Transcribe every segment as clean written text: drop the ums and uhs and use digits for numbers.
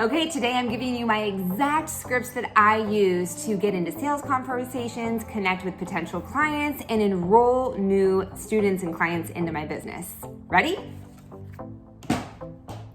Okay, today I'm giving you my exact scripts that I use to get into sales conversations, connect with potential clients, and enroll new students and clients into my business. Ready?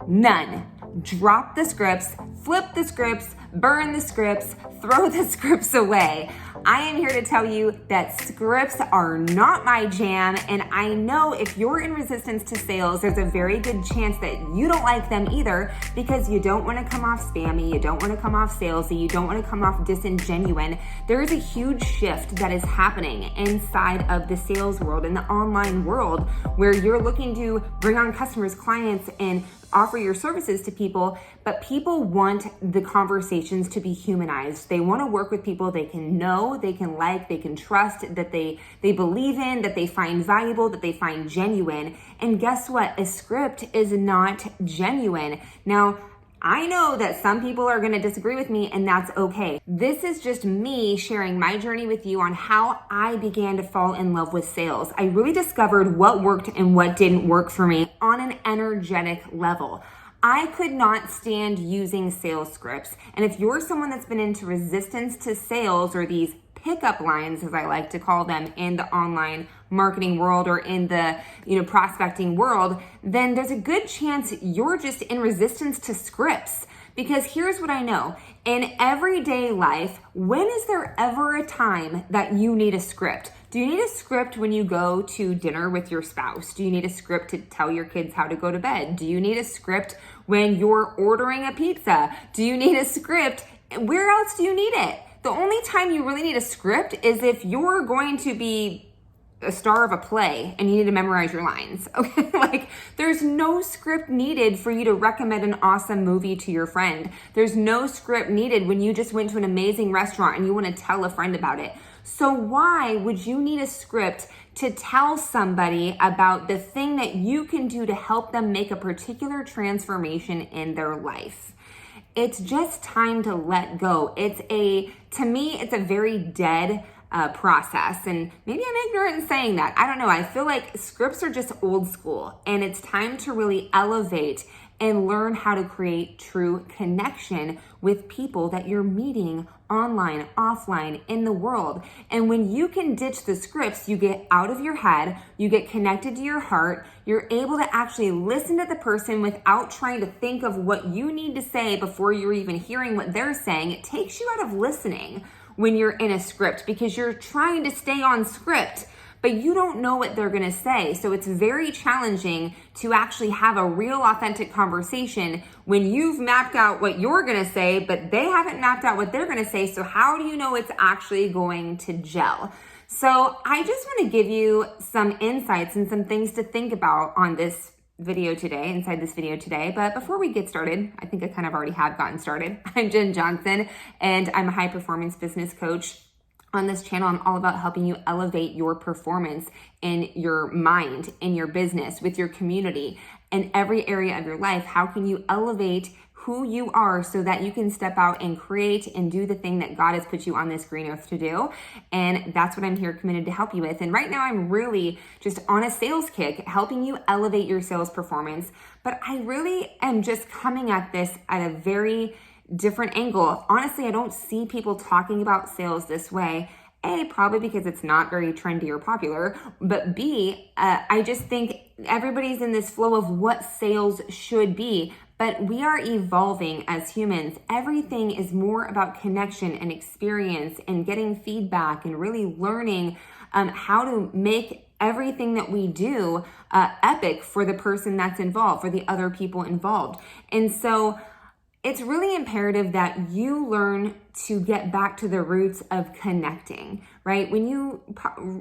None. Drop the scripts, flip the scripts, burn the scripts, throw the scripts away. I am here to tell you that scripts are not my jam, and I know if you're in resistance to sales, there's a very good chance that you don't like them either because you don't want to come off spammy, you don't want to come off salesy, you don't want to come off disingenuine. There is a huge shift that is happening inside of the sales world, in the online world, where you're looking to bring on customers, clients, and offer your services to people, but people want the conversations to be humanized. They want to work with people they can know, they can like, they can trust, that they believe in, that they find valuable, that they find genuine. And guess what? A script is not genuine. Now, I know that some people are going to disagree with me, and that's okay. This is just me sharing my journey with you on how I began to fall in love with sales. I really discovered what worked and what didn't work for me on an energetic level. I could not stand using sales scripts. And if you're someone that's been into resistance to sales, or these pickup lines, as I like to call them, in the online marketing world or in the prospecting world, then there's a good chance you're just in resistance to scripts. Because here's what I know. In everyday life, when is there ever a time that you need a script? Do you need a script when you go to dinner with your spouse? Do you need a script to tell your kids how to go to bed? Do you need a script when you're ordering a pizza? Do you need a script? Where else do you need it? The only time you really need a script is if you're going to be a star of a play and you need to memorize your lines. Okay, like there's no script needed for you to recommend an awesome movie to your friend. There's no script needed when you just went to an amazing restaurant and you want to tell a friend about it. So why would you need a script to tell somebody about the thing that you can do to help them make a particular transformation in their life? It's just time to let go. To me, it's a very dead process. And maybe I'm ignorant in saying that. I don't know. I feel like scripts are just old school, and it's time to really elevate and learn how to create true connection with people that you're meeting online, offline, in the world. And when you can ditch the scripts, you get out of your head, you get connected to your heart, you're able to actually listen to the person without trying to think of what you need to say before you're even hearing what they're saying. It takes you out of listening when you're in a script because you're trying to stay on script, but you don't know what they're going to say. So it's very challenging to actually have a real authentic conversation when you've mapped out what you're going to say, but they haven't mapped out what they're going to say. So how do you know it's actually going to gel? So I just want to give you some insights and some things to think about on this video today, inside this video today. But before we get started, I think I kind of already have gotten started. I'm Jen Johnson, and I'm a high performance business coach. On this channel, I'm all about helping you elevate your performance in your mind, in your business, with your community, in every area of your life. How can you elevate who you are so that you can step out and create and do the thing that God has put you on this green earth to do? And that's what I'm here committed to help you with. And right now I'm really just on a sales kick, helping you elevate your sales performance. But I really am just coming at this at a very different angle. Honestly, I don't see people talking about sales this way. A, probably because it's not very trendy or popular, but B, I just think everybody's in this flow of what sales should be, but we are evolving as humans. Everything is more about connection and experience and getting feedback and really learning how to make everything that we do epic for the person that's involved, for the other people involved. And so it's really imperative that you learn to get back to the roots of connecting, right? When you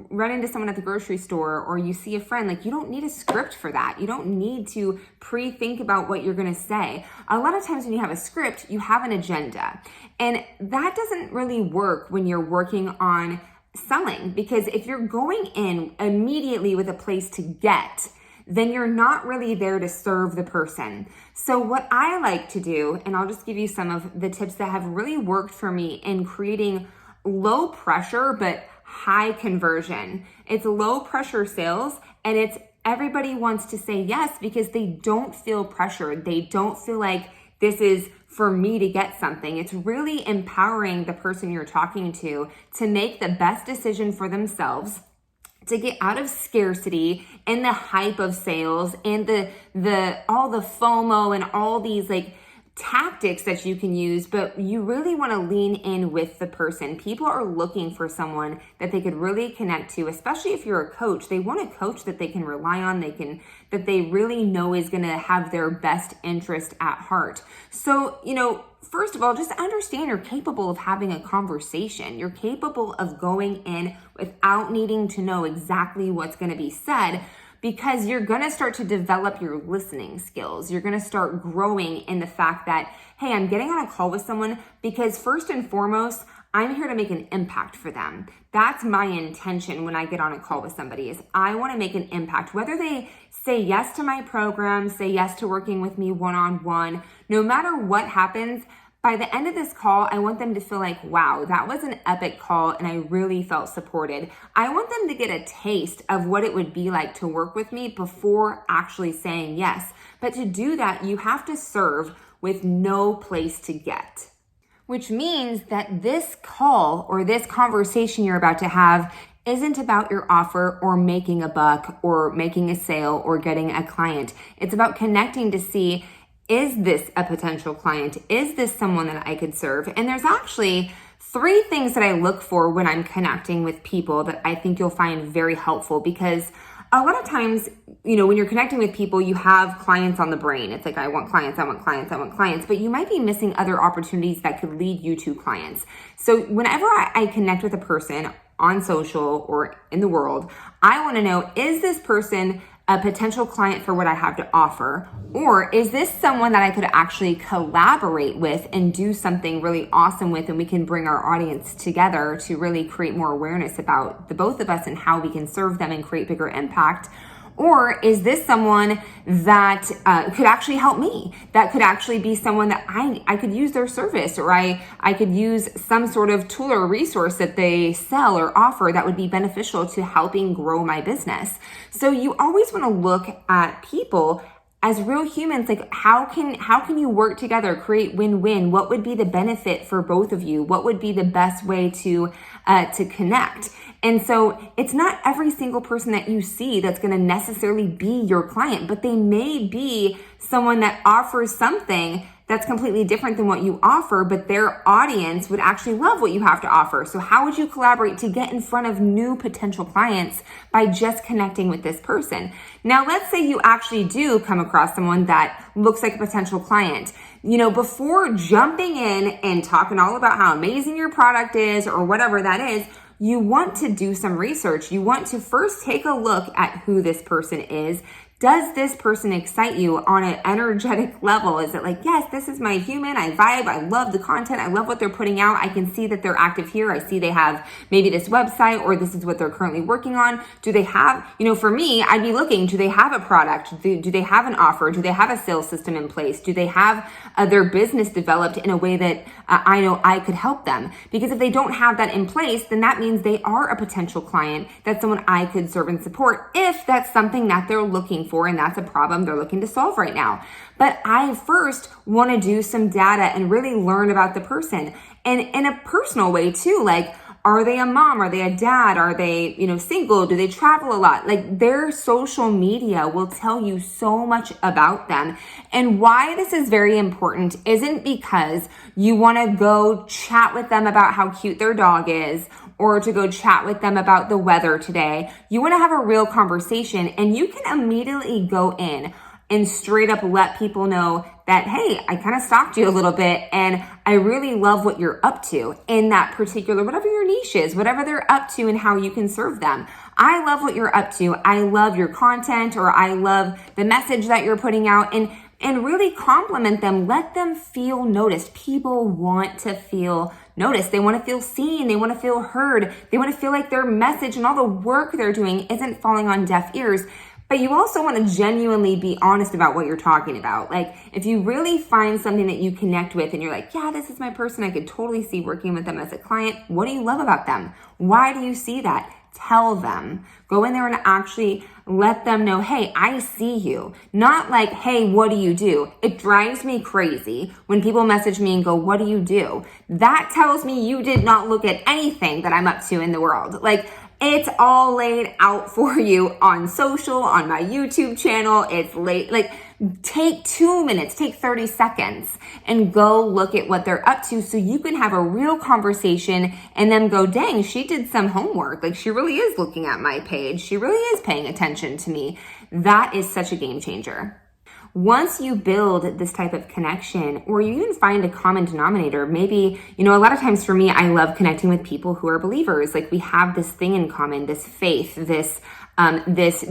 run into someone at the grocery store or you see a friend, like you don't need a script for that. You don't need to pre-think about what you're going to say. A lot of times when you have a script, you have an agenda. And that doesn't really work when you're working on selling, because if you're going in immediately with a place to get, then you're not really there to serve the person. So what I like to do, and I'll just give you some of the tips that have really worked for me in creating low pressure but high conversion. It's low pressure sales, and it's everybody wants to say yes because they don't feel pressured. They don't feel like this is for me to get something. It's really empowering the person you're talking to make the best decision for themselves, to get out of scarcity and the hype of sales and all the FOMO and all these like tactics that you can use, but you really want to lean in with the person. People are looking for someone that they could really connect to, especially if you're a coach. They want a coach that they can rely on, that they really know is going to have their best interest at heart. So, first of all, just understand you're capable of having a conversation. You're capable of going in without needing to know exactly what's going to be said, because you're going to start to develop your listening skills. You're going to start growing in the fact that, hey, I'm getting on a call with someone because first and foremost, I'm here to make an impact for them. That's my intention when I get on a call with somebody, is I want to make an impact. Whether they say yes to my program, say yes to working with me one-on-one, no matter what happens, by the end of this call, I want them to feel like, wow, that was an epic call and I really felt supported. I want them to get a taste of what it would be like to work with me before actually saying yes. But to do that, you have to serve with no place to get, which means that this call or this conversation you're about to have isn't about your offer or making a buck or making a sale or getting a client. It's about connecting to see, is this a potential client? Is this someone that I could serve? And there's actually 3 things that I look for when I'm connecting with people that I think you'll find very helpful, because a lot of times, when you're connecting with people, you have clients on the brain. It's like, I want clients, but you might be missing other opportunities that could lead you to clients. So whenever I connect with a person on social or in the world, I want to know, is this person a potential client for what I have to offer? Or is this someone that I could actually collaborate with and do something really awesome with, and we can bring our audience together to really create more awareness about the both of us and how we can serve them and create bigger impact? Or is this someone that could actually help me, that could actually be someone that I could use their service, or I could use some sort of tool or resource that they sell or offer that would be beneficial to helping grow my business? So you always want to look at people as real humans. Like, how can you work together, create win-win? What would be the benefit for both of you? What would be the best way to connect? And so it's not every single person that you see that's going to necessarily be your client, but they may be someone that offers something that's completely different than what you offer, but their audience would actually love what you have to offer. So how would you collaborate to get in front of new potential clients by just connecting with this person? Now, let's say you actually do come across someone that looks like a potential client. Before jumping in and talking all about how amazing your product is or whatever that is, you want to do some research. You want to first take a look at who this person is. Does this person excite you on an energetic level? Is it like, yes, this is my human, I vibe, I love the content, I love what they're putting out, I can see that they're active here, I see they have maybe this website, or this is what they're currently working on. Do they have, for me, I'd be looking, do they have a product? Do they have an offer? Do they have a sales system in place? Do they have their business developed in a way that I know I could help them? Because if they don't have that in place, then that means they are a potential client. That's someone I could serve and support if that's something that they're looking for and that's a problem they're looking to solve right now. But I first want to do some data and really learn about the person, and in a personal way too. Like, are they a mom? Are they a dad? Are they, single? Do they travel a lot? Like, their social media will tell you so much about them. And why this is very important isn't because you want to go chat with them about how cute their dog is, or to go chat with them about the weather today. You want to have a real conversation, and you can immediately go in and straight up let people know that, hey, I kind of stalked you a little bit and I really love what you're up to in that particular, whatever your niche is, whatever they're up to and how you can serve them. I love what you're up to. I love your content, or I love the message that you're putting out, and really compliment them. Let them feel noticed. People want to feel noticed. They want to feel seen. They want to feel heard. They want to feel like their message and all the work they're doing isn't falling on deaf ears. But you also want to genuinely be honest about what you're talking about. Like, if you really find something that you connect with and you're like, yeah, this is my person, I could totally see working with them as a client. What do you love about them? Why do you see that? tell them. Go in there and actually let them know, hey, I see you. Not like, hey, what do you do? It drives me crazy when people message me and go, what do you do? That tells me you did not look at anything that I'm up to in the world. Like, it's all laid out for you on social, on my YouTube channel. It's late. Like, take 2 minutes, take 30 seconds and go look at what they're up to so you can have a real conversation and then go, dang, she did some homework. Like, she really is looking at my page. She really is paying attention to me. That is such a game changer. Once you build this type of connection, or you even find a common denominator, maybe, a lot of times for me, I love connecting with people who are believers. Like, we have this thing in common, this faith, this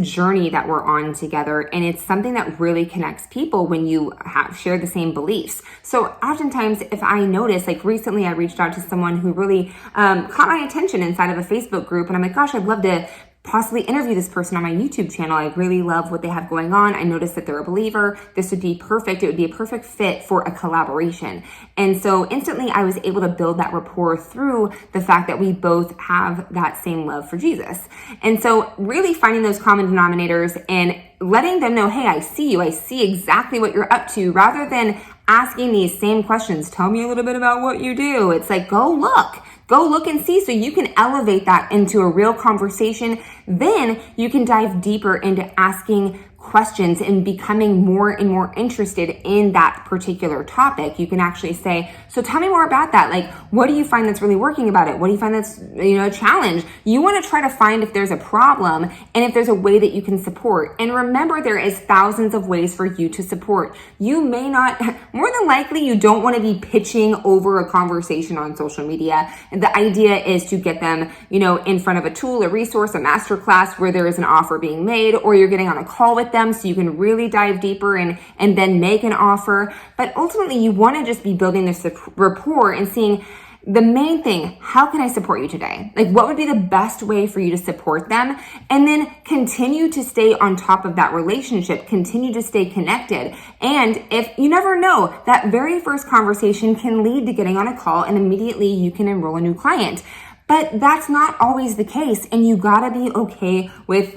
journey that we're on together. And it's something that really connects people when you share the same beliefs. So oftentimes if I notice, like recently I reached out to someone who really caught my attention inside of a Facebook group, and I'm like, gosh, I'd love to possibly interview this person on my YouTube channel. I really love what they have going on. I noticed that they're a believer. This would be perfect. It would be a perfect fit for a collaboration. And so instantly I was able to build that rapport through the fact that we both have that same love for Jesus. And so really finding those common denominators and letting them know, hey, I see you. I see exactly what you're up to, rather than asking these same questions. Tell me a little bit about what you do. It's like, go look and see, so you can elevate that into a real conversation. Then you can dive deeper into asking questions and becoming more and more interested in that particular topic. You can actually say, so tell me more about that. Like, what do you find that's really working about it? What do you find that's, a challenge? You want to try to find if there's a problem and if there's a way that you can support. And remember, there is thousands of ways for you to support. You may not, more than likely, you don't want to be pitching over a conversation on social media. And the idea is to get them, in front of a tool, a resource, a masterclass where there is an offer being made, or you're getting on a call with them so you can really dive deeper and then make an offer. But ultimately, you want to just be building this rapport and seeing the main thing, how can I support you today? Like, what would be the best way for you to support them? And then continue to stay on top of that relationship, continue to stay connected. And if you never know, that very first conversation can lead to getting on a call and immediately you can enroll a new client. But that's not always the case. And you gotta be okay with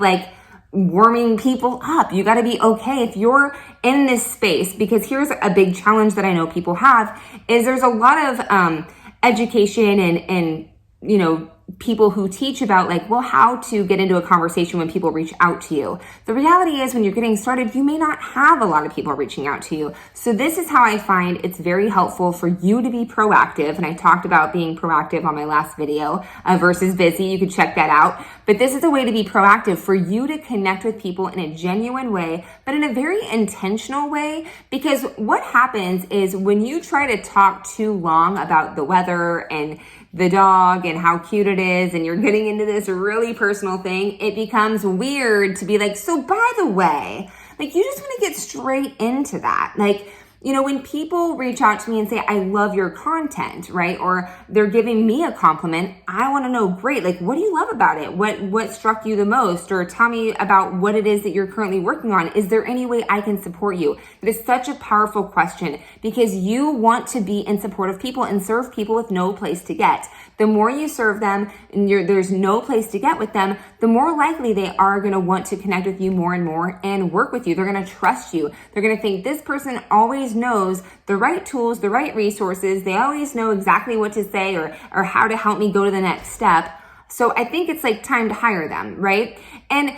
warming people up. You got to be okay if you're in this space, because here's a big challenge that I know people have is there's a lot of education and people who teach about how to get into a conversation when people reach out to you. The reality is, when you're getting started, you may not have a lot of people reaching out to you. So this is how I find it's very helpful for you to be proactive. And I talked about being proactive on my last video versus busy. You can check that out. But this is a way to be proactive for you to connect with people in a genuine way, but in a very intentional way. Because what happens is when you try to talk too long about the weather and the dog and how cute it is, and you're getting into this really personal thing, it becomes weird to be like, so by the way, you just want to get straight into that. When people reach out to me and say, I love your content, right? Or they're giving me a compliment, I want to know, great, what do you love about it? What struck you the most? Or tell me about what it is that you're currently working on. Is there any way I can support you? It is such a powerful question, because you want to be in support of people and serve people with no place to get. The more you serve them and there's no place to get with them, the more likely they are going to want to connect with you more and more and work with you. They're going to trust you. They're going to think this person always knows the right tools, the right resources. They always know exactly what to say or how to help me go to the next step. So I think it's time to hire them, right? And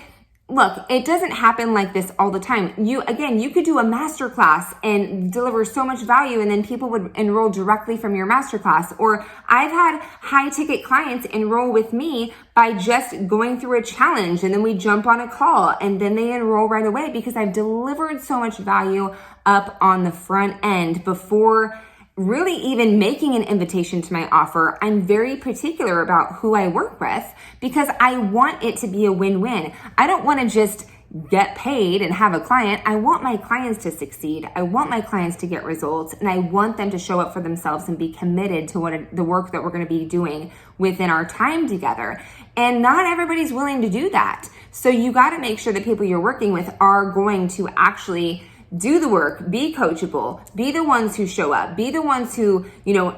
look, it doesn't happen like this all the time. You could do a masterclass and deliver so much value, and then people would enroll directly from your masterclass. Or I've had high ticket clients enroll with me by just going through a challenge, and then we jump on a call and then they enroll right away, because I've delivered so much value up on the front end before really even making an invitation to my offer. I'm very particular about who I work with, because I want it to be a win-win. I don't want to just get paid and have a client. I want my clients to succeed. I want my clients to get results, and I want them to show up for themselves and be committed to the work that we're going to be doing within our time together. And not everybody's willing to do that. So you got to make sure that people you're working with are going to actually do the work, be coachable, be the ones who show up, be the ones who,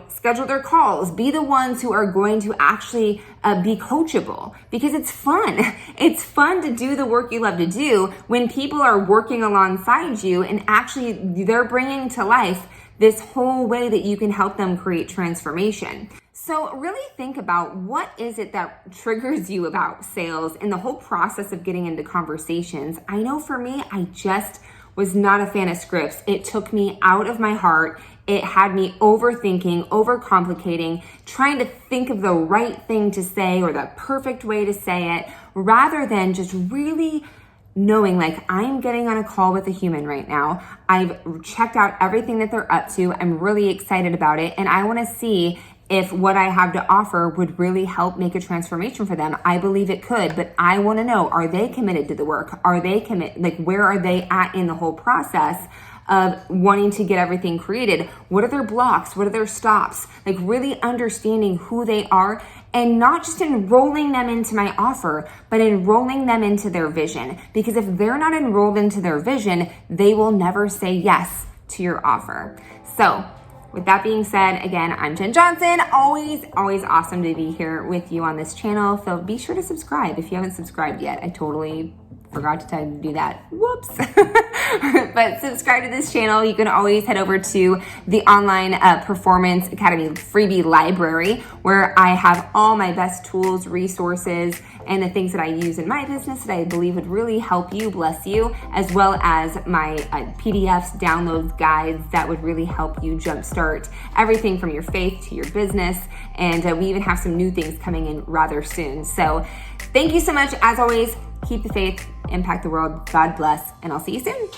schedule their calls, be the ones who are going to actually be coachable, because it's fun. It's fun to do the work you love to do when people are working alongside you and actually they're bringing to life this whole way that you can help them create transformation. So really think about what is it that triggers you about sales and the whole process of getting into conversations. I know for me, I just was not a fan of scripts. It took me out of my heart. It had me overthinking, overcomplicating, trying to think of the right thing to say or the perfect way to say it, rather than just really knowing like I'm getting on a call with a human right now. I've checked out everything that they're up to. I'm really excited about it. And I want to see if what I have to offer would really help make a transformation for them. I believe it could, but I want to know, are they committed to the work? Are they committed? Like, where are they at in the whole process of wanting to get everything created? What are their blocks? What are their stops? Like really understanding who they are and not just enrolling them into my offer, but enrolling them into their vision. Because if they're not enrolled into their vision, they will never say yes to your offer. So with that being said, again, I'm Jen Johnson. Always awesome to be here with you on this channel. So be sure to subscribe if you haven't subscribed yet. I totally forgot to tell you to do that. Whoops. But subscribe to this channel. You can always head over to the online Performance Academy freebie library, where I have all my best tools, resources, and the things that I use in my business that I believe would really help you, bless you, as well as my PDFs, downloads, guides that would really help you jumpstart everything from your faith to your business. And we even have some new things coming in rather soon. So thank you so much. As always, keep the faith, impact the world. God bless, and I'll see you soon.